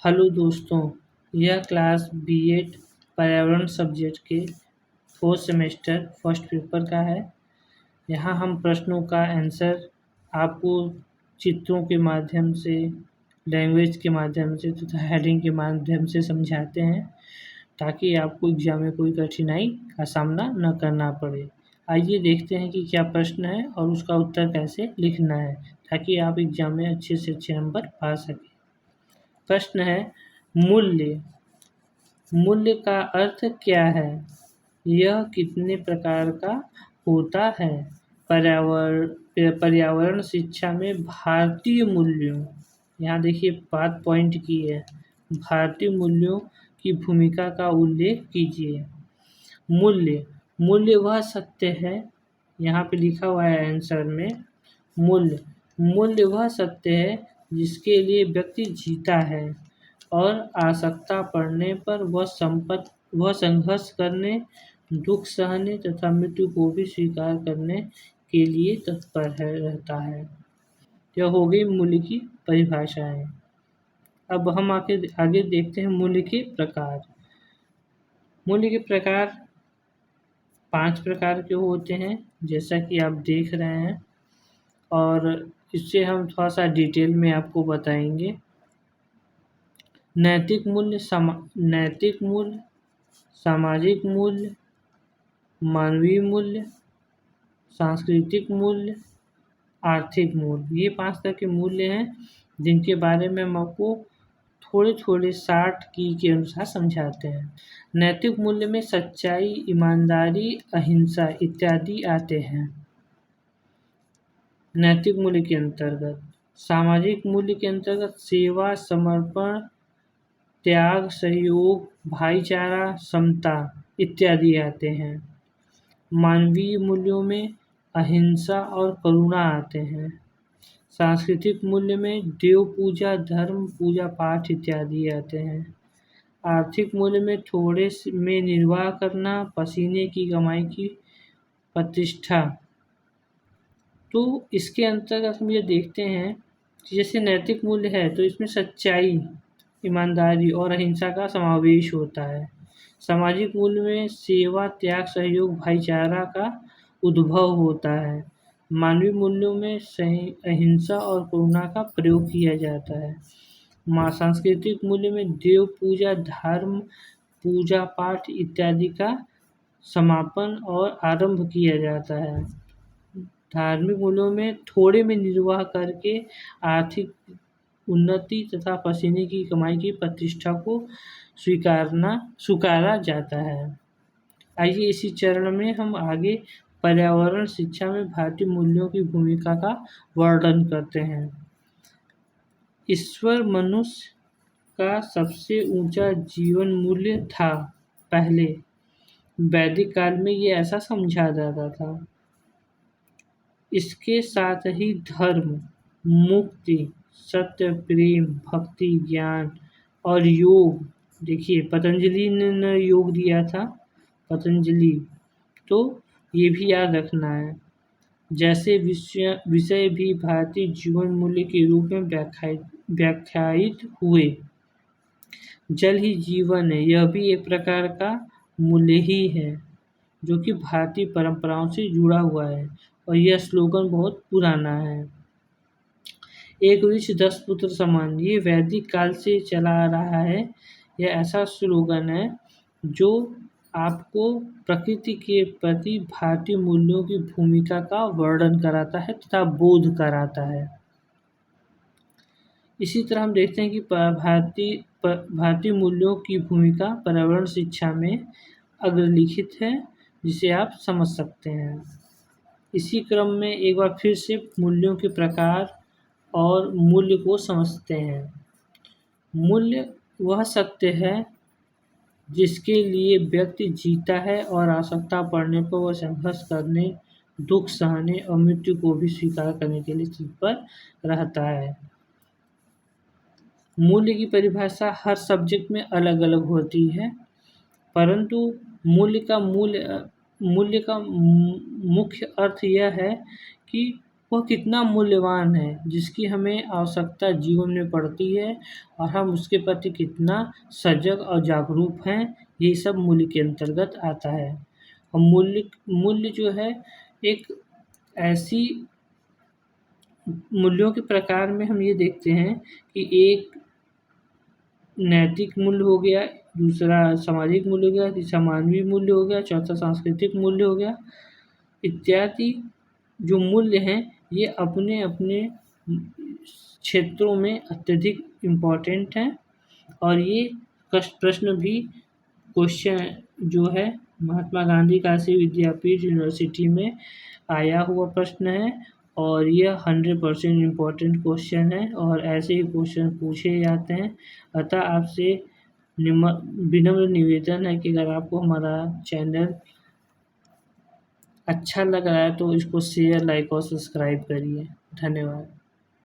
Hello दोस्तों, यह class BEd पर्यावरण सब्जेक्ट के 4th सेमेस्टर फर्स्ट पेपर का है। यहाँ हम प्रश्नों का आंसर आपको चित्रों के माध्यम से, लैंग्वेज के माध्यम से तथा हेडिंग के माध्यम से समझाते हैं ताकि आपको एग्जाम में कोई कठिनाई का सामना न करना पड़े। आइए देखते हैं कि क्या प्रश्न है और उसका उत्तर कैसे लिखना है ताकि आप एग्जाम में अच्छे से अच्छे नंबर पा सकें। प्रश्न है, मूल्य। मूल्य का अर्थ क्या है? यह कितने प्रकार का होता है? पर्यावरण शिक्षा में भारतीय मूल्यों, यहाँ देखिए बात पॉइंट की है, भारतीय मूल्यों की भूमिका का उल्लेख कीजिए। मूल्य वह सत्य है, यहाँ पे लिखा हुआ है आंसर में, मूल्य वह सत्य है जिसके लिए व्यक्ति जीता है और आवश्यकता पड़ने पर वह संघर्ष करने, दुख सहने तथा मृत्यु को भी स्वीकार करने के लिए तत्पर रहता है। यह हो गई मूल्य की परिभाषाएं। अब हम आगे देखते हैं मूल्य के प्रकार। मूल्य के प्रकार 5 प्रकार के होते हैं, जैसा कि आप देख रहे हैं, और इससे हम थोड़ा सा डिटेल में आपको बताएंगे। नैतिक मूल्य, सामाजिक मूल्य, मानवीय मूल्य, सांस्कृतिक मूल्य, आर्थिक मूल्य, ये 5 तरह के मूल्य हैं जिनके बारे में हम आपको थोड़े शॉर्ट की के अनुसार समझाते हैं। नैतिक मूल्य में सच्चाई, ईमानदारी, अहिंसा इत्यादि आते हैं नैतिक मूल्य के अंतर्गत। सामाजिक मूल्य के अंतर्गत सेवा, समर्पण, त्याग, सहयोग, भाईचारा, समता इत्यादि आते हैं। मानवीय मूल्यों में अहिंसा और करुणा आते हैं। सांस्कृतिक मूल्य में देव पूजा, धर्म, पूजा पाठ इत्यादि आते हैं। आर्थिक मूल्य में थोड़े में निर्वाह करना, पसीने की कमाई की प्रतिष्ठा। तो इसके अंतर्गत हम ये देखते हैं कि जैसे नैतिक मूल्य है तो इसमें सच्चाई, ईमानदारी और अहिंसा का समावेश होता है। सामाजिक मूल्य में सेवा, त्याग, सहयोग, भाईचारा का उद्भव होता है। मानवीय मूल्यों में अहिंसा और करुणा का प्रयोग किया जाता है। सांस्कृतिक मूल्य में देव पूजा, धर्म, पूजा पाठ इत्यादि का समापन और आरंभ किया जाता है। धार्मिक मूल्यों में थोड़े में निर्वाह करके आर्थिक उन्नति तथा पसीने की कमाई की प्रतिष्ठा को स्वीकारा जाता है। आइए इसी चरण में हम आगे पर्यावरण शिक्षा में भारतीय मूल्यों की भूमिका का वर्णन करते हैं। ईश्वर मनुष्य का सबसे ऊंचा जीवन मूल्य था। पहले वैदिक काल में ये ऐसा समझा जाता था। इसके साथ ही धर्म, मुक्ति, सत्य, प्रेम, भक्ति, ज्ञान और योग, देखिए पतंजलि ने योग दिया था, पतंजलि, तो ये भी याद रखना है। जैसे विषय भी भारतीय जीवन मूल्य के रूप में व्याख्यायित हुए। जल ही जीवन है, यह भी एक प्रकार का मूल्य ही है जो कि भारतीय परंपराओं से जुड़ा हुआ है और यह स्लोगन बहुत पुराना है। एक वृक्ष 10 पुत्र समान, ये वैदिक काल से चला आ रहा है। यह ऐसा स्लोगन है जो आपको प्रकृति के प्रति भारतीय मूल्यों की भूमिका का वर्णन कराता है तथा बोध कराता है। इसी तरह हम देखते हैं कि भारतीय मूल्यों की भूमिका पर्यावरण शिक्षा में अग्रलिखित है, जिसे आप समझ सकते हैं। इसी क्रम में एक बार फिर से मूल्यों के प्रकार और मूल्य को समझते हैं। मूल्य वह सत्य है जिसके लिए व्यक्ति जीता है और आवश्यकता पड़ने पर वह संघर्ष करने, दुख सहने और मृत्यु को भी स्वीकार करने के लिए तत्पर रहता है। मूल्य की परिभाषा हर सब्जेक्ट में अलग अलग होती है, परंतु मूल्य का मुख्य अर्थ यह है कि वह कितना मूल्यवान है, जिसकी हमें आवश्यकता जीवन में पड़ती है और हम उसके प्रति कितना सजग और जागरूक हैं, ये सब मूल्य के अंतर्गत आता है। और मूल्य मूल्य जो है एक ऐसी मूल्यों के प्रकार में हम ये देखते हैं कि एक नैतिक मूल्य हो गया, दूसरा सामाजिक मूल्य हो गया, तीसरा मानवीय मूल्य हो गया, चौथा सांस्कृतिक मूल्य हो गया इत्यादि। जो मूल्य हैं ये अपने अपने क्षेत्रों में अत्यधिक इम्पोर्टेंट हैं और ये प्रश्न भी क्वेश्चन जो है महात्मा गांधी काशी विद्यापीठ यूनिवर्सिटी में आया हुआ प्रश्न है और यह 100% इम्पोर्टेंट क्वेश्चन है और ऐसे ही क्वेश्चन पूछे जाते हैं। अतः आपसे विनम्र निवेदन है कि अगर आपको हमारा चैनल अच्छा लग रहा है तो इसको शेयर, लाइक और सब्सक्राइब करिए। धन्यवाद।